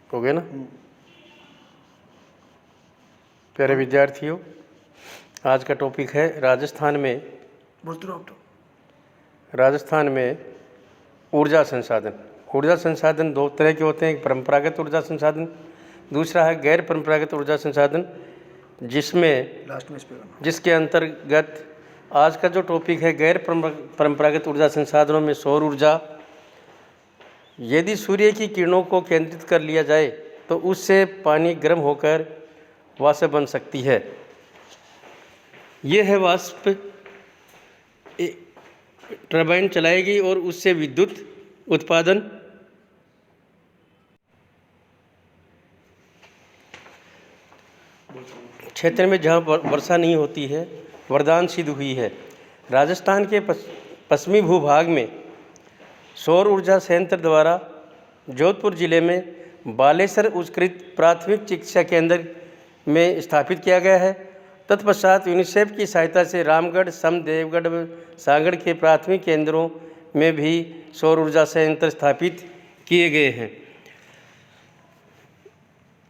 हो गया ना। प्यारे विद्यार्थियों, आज का टॉपिक है राजस्थान में ऊर्जा संसाधन। ऊर्जा संसाधन दो तरह के होते हैं, एक परंपरागत ऊर्जा संसाधन, दूसरा है गैर परंपरागत ऊर्जा संसाधन, जिसके अंतर्गत आज का जो टॉपिक है गैर परंपरागत ऊर्जा संसाधनों में सौर ऊर्जा। यदि सूर्य की किरणों को केंद्रित कर लिया जाए तो उससे पानी गर्म होकर वाष्प बन सकती है। यह है वाष्प टरबाइन चलाएगी और उससे विद्युत उत्पादन क्षेत्र में जहाँ वर्षा नहीं होती है वरदान सिद्ध हुई है। राजस्थान के पश्चिमी भूभाग में सौर ऊर्जा संयंत्र द्वारा जोधपुर जिले में बालेसर उच्चकृत प्राथमिक चिकित्सा केंद्र में स्थापित किया गया है। तत्पश्चात यूनिसेफ की सहायता से रामगढ़, सम, देवगढ़, सागड़ के प्राथमिक केंद्रों में भी सौर ऊर्जा संयंत्र स्थापित किए गए हैं।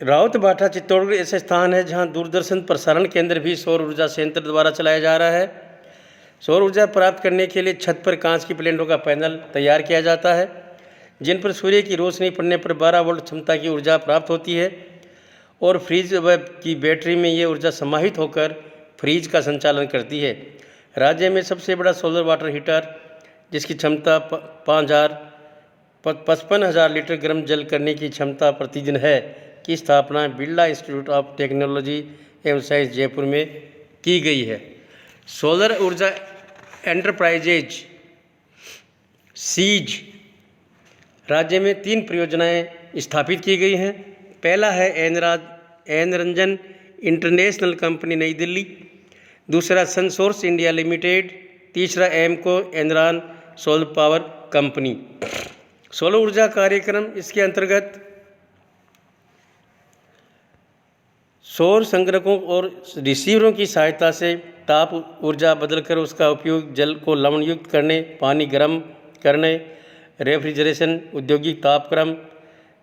रावतभाटा चित्तौड़गढ़ ऐसे स्थान है जहां दूरदर्शन प्रसारण केंद्र भी सौर ऊर्जा संयंत्र द्वारा चलाया जा रहा है। सौर ऊर्जा प्राप्त करने के लिए छत पर कांच की प्लेटों का पैनल तैयार किया जाता है, जिन पर सूर्य की रोशनी पड़ने पर 12 वोल्ट क्षमता की ऊर्जा प्राप्त होती है और फ्रिज की बैटरी में ये ऊर्जा समाहित होकर फ्रिज का संचालन करती है। राज्य में सबसे बड़ा सोलर वाटर हीटर, जिसकी क्षमता 55,000 लीटर गर्म जल करने की क्षमता प्रतिदिन है, की स्थापना बिरला इंस्टीट्यूट ऑफ टेक्नोलॉजी एवं साइंस जयपुर में की गई है। सोलर ऊर्जा एंटरप्राइजेज सीज राज्य में 3 परियोजनाएं स्थापित की गई हैं। पहला है एन रंजन इंटरनेशनल कंपनी नई दिल्ली, दूसरा सनसोर्स इंडिया लिमिटेड, तीसरा एमको एनरान सोलर पावर कंपनी। सोलर ऊर्जा कार्यक्रम इसके अंतर्गत सौर संग्रकों और रिसीवरों की सहायता से ताप ऊर्जा बदलकर उसका उपयोग जल को लवणयुक्त करने, पानी गर्म करने, रेफ्रिजरेशन, औद्योगिक तापक्रम,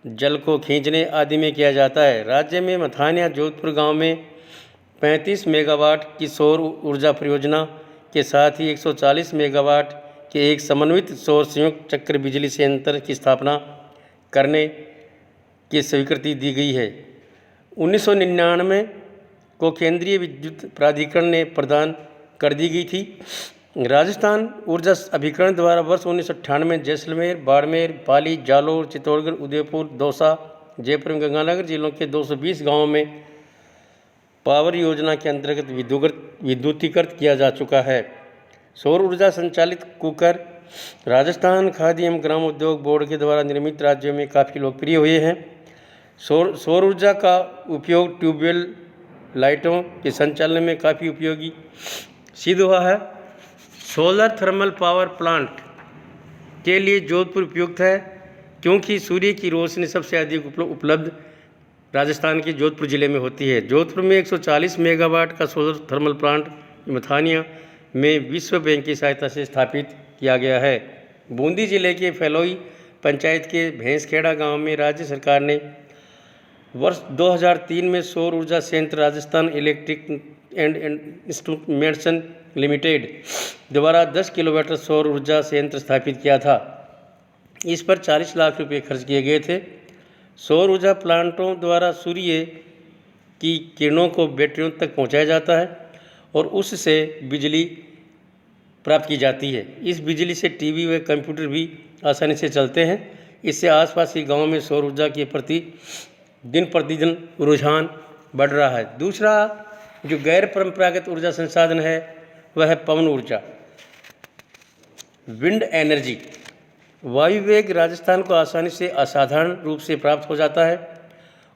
जल को खींचने आदि में किया जाता है। राज्य में मथानिया जोधपुर गांव में 35 मेगावाट की सौर ऊर्जा परियोजना के साथ ही 140 मेगावाट के एक समन्वित सौर संयुक्त चक्र बिजली संयंत्र की स्थापना करने की स्वीकृति दी गई है। 1999 को केंद्रीय विद्युत प्राधिकरण ने प्रदान कर दी गई थी। राजस्थान ऊर्जा अभिकरण द्वारा वर्ष 1998 में जैसलमेर, बाड़मेर, पाली, जालोर, चित्तौड़गढ़, उदयपुर, दौसा, जयपुर एवं गंगानगर जिलों के 220 गांवों में पावर योजना के अंतर्गत विद्युतीकृत किया जा चुका है। सौर ऊर्जा संचालित कुकर राजस्थान खाद्य एवं ग्राम उद्योग बोर्ड के द्वारा निर्मित राज्यों में काफ़ी लोकप्रिय हुए हैं। सौर ऊर्जा का उपयोग ट्यूबवेल लाइटों के संचालन में काफ़ी उपयोगी सिद्ध हुआ है। सोलर थर्मल पावर प्लांट के लिए जोधपुर उपयुक्त है, क्योंकि सूर्य की रोशनी सबसे अधिक उपलब्ध राजस्थान के जोधपुर जिले में होती है। जोधपुर में 140 मेगावाट का सोलर थर्मल प्लांट मथानिया में विश्व बैंक की सहायता से स्थापित किया गया है। बूंदी जिले के फैलोई पंचायत के भैंसखेड़ा गांव में राज्य सरकार ने वर्ष 2003 में सौर ऊर्जा संयंत्र Rajasthan electric and instrumentation limited द्वारा 10 किलोवाट सौर ऊर्जा संयंत्र स्थापित किया था। इस पर 40 लाख रुपए खर्च किए गए थे। सौर ऊर्जा प्लांटों द्वारा सूर्य की किरणों को बैटरियों तक पहुंचाया जाता है और उससे बिजली प्राप्त की जाती है। इस बिजली से टीवी व कंप्यूटर भी आसानी से चलते हैं। इससे आसपास के गांवों में सौर ऊर्जा के प्रति दिन प्रतिदिन रुझान बढ़ रहा है। दूसरा जो गैर परंपरागत ऊर्जा संसाधन है वह है पवन ऊर्जा, विंड एनर्जी। वायु वेग राजस्थान को आसानी से असाधारण रूप से प्राप्त हो जाता है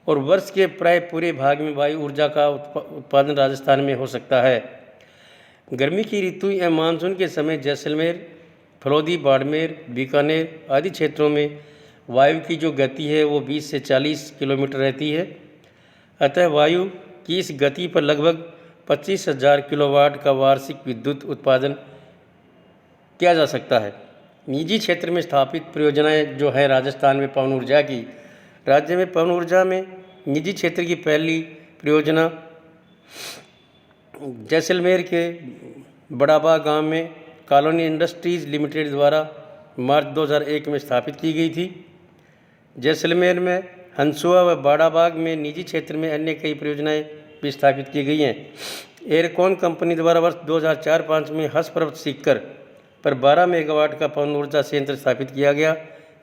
और वर्ष के प्राय पूरे भाग में वायु ऊर्जा का उत्पादन राजस्थान में हो सकता है। गर्मी की ऋतु या मानसून के समय जैसलमेर, फलौदी, बाड़मेर, बीकानेर आदि क्षेत्रों में वायु की जो गति है वो 20 से 40 किलोमीटर रहती है। अतः वायु की इस गति पर लगभग 25,000 किलोवाट का वार्षिक विद्युत उत्पादन किया जा सकता है। निजी क्षेत्र में स्थापित परियोजनाएं जो है राजस्थान में पवन ऊर्जा की, राज्य में पवन ऊर्जा में निजी क्षेत्र की पहली परियोजना जैसलमेर के बड़ाबाग गांव में कॉलोनी इंडस्ट्रीज लिमिटेड द्वारा मार्च 2001 में स्थापित की गई थी। जैसलमेर में हंसुआ व बाड़ाबाग में निजी क्षेत्र में अन्य कई परियोजनाएं भी स्थापित की गई हैं। एयरकॉन कंपनी द्वारा वर्ष 2004-05 में हर्ष पर्वत सीकर पर 12 मेगावाट का पवन ऊर्जा संयंत्र स्थापित किया गया।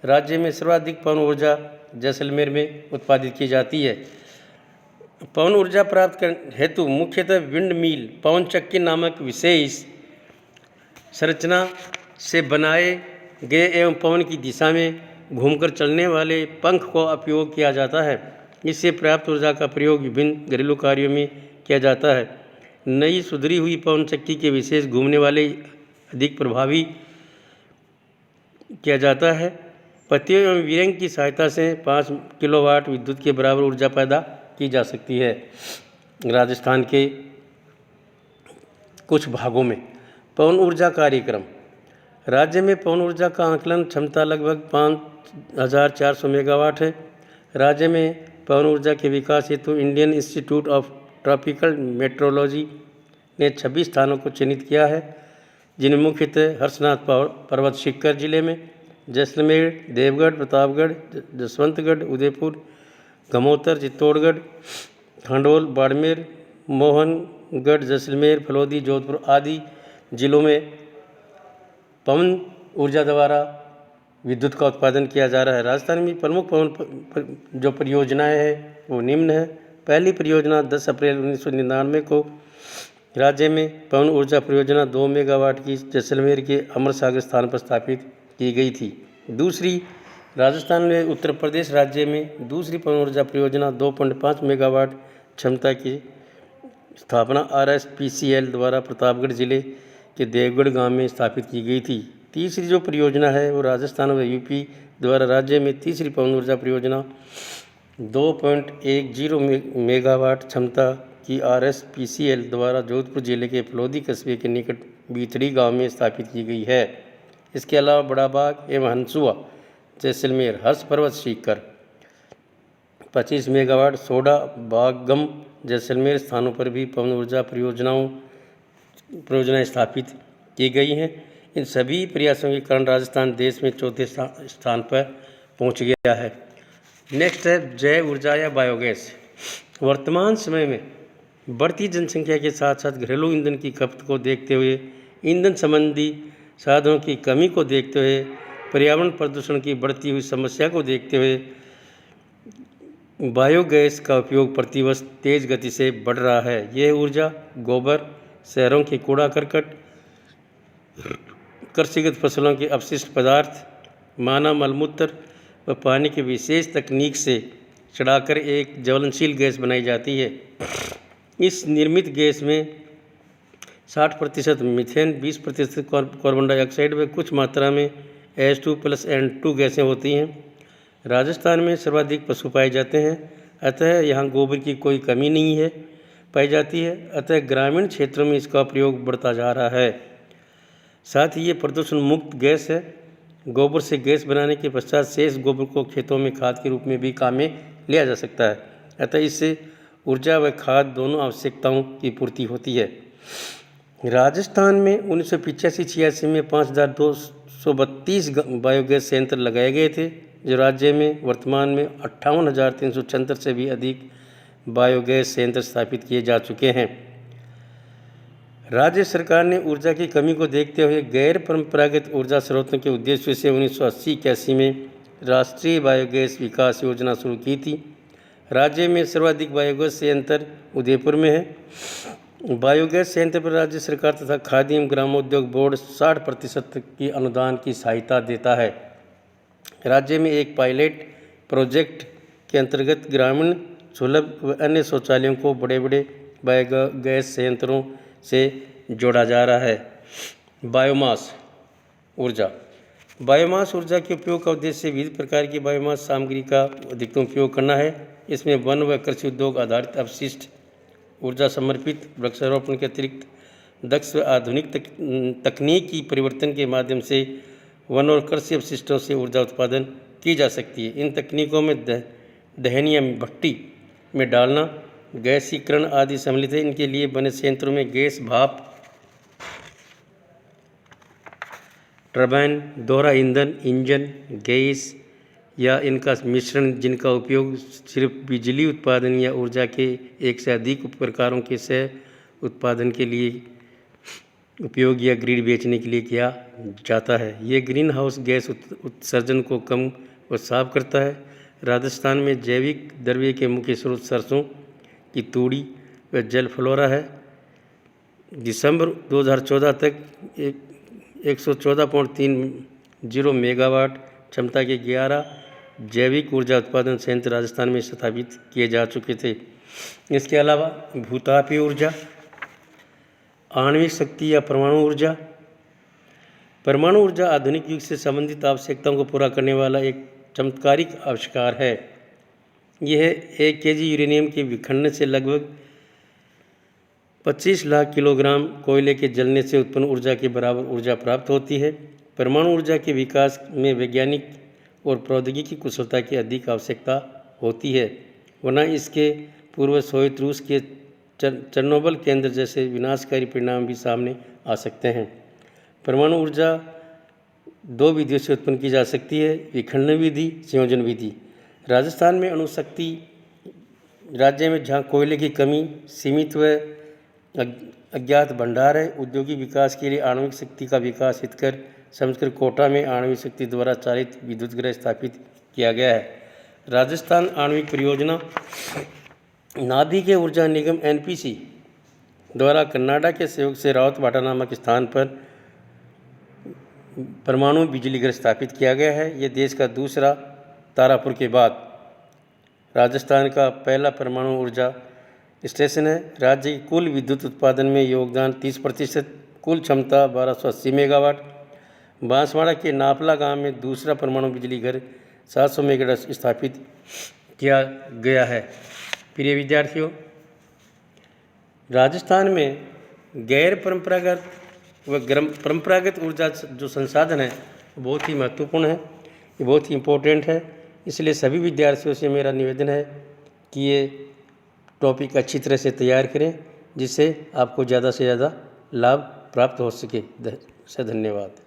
राज्य में सर्वाधिक पवन ऊर्जा जैसलमेर में उत्पादित की जाती है। पवन ऊर्जा प्राप्त हेतु मुख्यतः विंड मिल पवन चक्की नामक विशेष संरचना से बनाए गए एवं पवन की दिशा में घूमकर चलने वाले पंख का उपयोग किया जाता है। इससे प्राप्त ऊर्जा का प्रयोग विभिन्न घरेलू कार्यों में किया जाता है। नई सुधरी हुई पवन चक्की के विशेष घूमने वाले अधिक प्रभावी किया जाता है। पत्तियों एवं विरंग की सहायता से 5 किलोवाट विद्युत के बराबर ऊर्जा पैदा की जा सकती है। राजस्थान के कुछ भागों में पवन ऊर्जा कार्यक्रम। राज्य में पवन ऊर्जा का आंकलन क्षमता लगभग 5400 मेगावाट है। राज्य में पवन ऊर्जा के विकास हेतु Indian institute of tropical metrology ने 26 स्थानों को चिन्हित किया है, जिनमें मुख्यतः हर्षनाथ पर्वत सीकर जिले में, जैसलमेर, देवगढ़, प्रतापगढ़, जसवंतगढ़, उदयपुर, गमोतर, चित्तौड़गढ़, खंडोल, बाड़मेर, मोहनगढ़, जैसलमेर, फलौदी, जोधपुर आदि जिलों में पवन ऊर्जा द्वारा विद्युत का उत्पादन किया जा रहा है। राजस्थान में प्रमुख पवन जो परियोजनाएं हैं वो निम्न है। पहली परियोजना 10 अप्रैल 1999 को राज्य में पवन ऊर्जा परियोजना 2 मेगावाट की जैसलमेर के अमर सागर स्थान पर स्थापित की गई थी। दूसरी, राजस्थान में उत्तर प्रदेश राज्य में दूसरी पवन ऊर्जा परियोजना 2.5 मेगावाट क्षमता की स्थापना RSPCL द्वारा प्रतापगढ़ जिले के देवगढ़ गांव में स्थापित की गई थी। तीसरी जो परियोजना है वो राजस्थान व यूपी द्वारा राज्य में तीसरी पवन ऊर्जा परियोजना 2.10 मेगावाट क्षमता की RSPCL द्वारा जोधपुर जिले के फलौदी कस्बे के निकट बीथड़ी गांव में स्थापित की गई है। इसके अलावा बड़ाबाग एवं हंसुआ, जैसलमेर, हर्ष पर्वत सीकर 25 मेगावाट, सोडा, बागम, जैसलमेर स्थानों पर भी पवन ऊर्जा परियोजनाएं स्थापित की गई हैं। इन सभी प्रयासों के कारण राजस्थान देश में चौथे स्थान पर पहुंच गया है। नेक्स्ट है जैव ऊर्जा या बायोगैस। वर्तमान समय में बढ़ती जनसंख्या के साथ साथ घरेलू ईंधन की खपत को देखते हुए, ईंधन संबंधी साधनों की कमी को देखते हुए, पर्यावरण प्रदूषण की बढ़ती हुई समस्या को देखते हुए बायोगैस का उपयोग प्रतिवर्ष तेज गति से बढ़ रहा है। यह ऊर्जा गोबर, शहरों के कूड़ा करकट, कृषिगत फसलों के अपशिष्ट पदार्थ, मानव मलमूत्र व पानी की विशेष तकनीक से चढ़ाकर एक ज्वलनशील गैस बनाई जाती है। इस निर्मित गैस में 60% मीथेन, 20% कार्बन डाइऑक्साइड व कुछ मात्रा में H2+N2 गैसें होती हैं। राजस्थान में सर्वाधिक पशु पाए जाते हैं, अतः यहाँ गोबर की कोई कमी नहीं है पाई जाती है। अतः ग्रामीण क्षेत्रों में इसका प्रयोग बढ़ता जा रहा है। साथ ही ये प्रदूषण मुक्त गैस है। गोबर से गैस बनाने के पश्चात शेष गोबर को खेतों में खाद के रूप में भी काम में लिया जा सकता है। अतः इससे ऊर्जा व खाद दोनों आवश्यकताओं की पूर्ति होती है। राजस्थान में 1985-86 में 5232 बायोगैस संयंत्र लगाए गए थे, जो राज्य में वर्तमान में 58,376 से भी अधिक बायोगैस संयंत्र स्थापित किए जा चुके हैं। राज्य सरकार ने ऊर्जा की कमी को देखते हुए गैर परंपरागत ऊर्जा स्रोतों के उद्देश्य से 1980-81 में राष्ट्रीय बायोगैस विकास योजना शुरू की थी। राज्य में सर्वाधिक बायोगैस संयंत्र उदयपुर में है। बायोगैस संयंत्र पर राज्य सरकार तथा खाद्य एवं ग्रामोद्योग बोर्ड 60% की अनुदान की सहायता देता है। राज्य में एक पायलट प्रोजेक्ट के अंतर्गत ग्रामीण सुलभ व अन्य शौचालयों को बड़े बड़े बायोगैस संयंत्रों से जोड़ा जा रहा है। बायोमास ऊर्जा। बायोमास ऊर्जा के उपयोग का उद्देश्य विविध प्रकार की बायोमास सामग्री का अधिकतम उपयोग करना है। इसमें वन व कृषि उद्योग आधारित अपशिष्ट ऊर्जा समर्पित वृक्षारोपण के अतिरिक्त दक्ष व आधुनिक तकनीकी परिवर्तन के माध्यम से वन और कृषि अपशिष्टों से ऊर्जा उत्पादन की जा सकती है। इन तकनीकों में दहन या भट्टी में डालना, गैसीकरण आदि सम्मिलित है। इनके लिए बने संयंत्रों में गैस, भाप, टरबाइन, दोहरा ईंधन, इंजन, गैस या इनका मिश्रण, जिनका उपयोग सिर्फ बिजली उत्पादन या ऊर्जा के एक से अधिक प्रकारों के सह उत्पादन के लिए उपयोग या ग्रिड बेचने के लिए किया जाता है। ये ग्रीन हाउस गैस उत्सर्जन को कम और साफ करता है। राजस्थान में जैविक द्रव्य के मुख्य स्रोत सरसों की तूड़ी व जल फ्लोरा है। दिसंबर 2014 तक 114.30 मेगावाट क्षमता के 11 जैविक ऊर्जा उत्पादन संयंत्र राजस्थान में स्थापित किए जा चुके थे। इसके अलावा भूतापीय ऊर्जा, आणविक शक्ति या परमाणु ऊर्जा। परमाणु ऊर्जा आधुनिक युग से संबंधित आवश्यकताओं को पूरा करने वाला एक चमत्कारिक आविष्कार है। यह 1 केजी यूरेनियम के विखंडन से लगभग 25 लाख किलोग्राम कोयले के जलने से उत्पन्न ऊर्जा के बराबर ऊर्जा प्राप्त होती है। परमाणु ऊर्जा के विकास में वैज्ञानिक और प्रौद्योगिकी कुशलता की अधिक आवश्यकता होती है, वरना इसके पूर्व सोवियत रूस के चेर्नोबिल केंद्र जैसे विनाशकारी परिणाम भी सामने आ सकते हैं। परमाणु ऊर्जा 2 विधियों से उत्पन्न की जा सकती है, विखंडन विधि, संयोजन विधि। राजस्थान में अणुशक्ति राज्य में जहाँ कोयले की कमी, सीमित व अज्ञात भंडार है, औद्योगिक विकास के लिए आणविक शक्ति का विकास हितकर समझकर कोटा में आणविक शक्ति द्वारा चालित विद्युत गृह स्थापित किया गया है। राजस्थान आणविक परियोजना नाभिकीय ऊर्जा निगम NPC द्वारा कनाडा के सहयोग से रावतभाटा नामक स्थान पर परमाणु बिजली घर स्थापित किया गया है। यह देश का दूसरा, तारापुर के बाद, राजस्थान का पहला परमाणु ऊर्जा स्टेशन है। राज्य की कुल विद्युत उत्पादन में योगदान 30%, कुल क्षमता 1280 मेगावाट। बांसवाड़ा के नापला गांव में दूसरा परमाणु बिजली घर 700 मेगावाट स्थापित किया गया है। प्रिय विद्यार्थियों, राजस्थान में गैर परंपरागत व परंपरागत ऊर्जा जो संसाधन है बहुत ही महत्वपूर्ण है, ये बहुत ही इम्पोर्टेंट है। इसलिए सभी विद्यार्थियों से मेरा निवेदन है कि ये टॉपिक अच्छी तरह से तैयार करें, जिससे आपको ज़्यादा से ज़्यादा लाभ प्राप्त हो सके। धन्यवाद।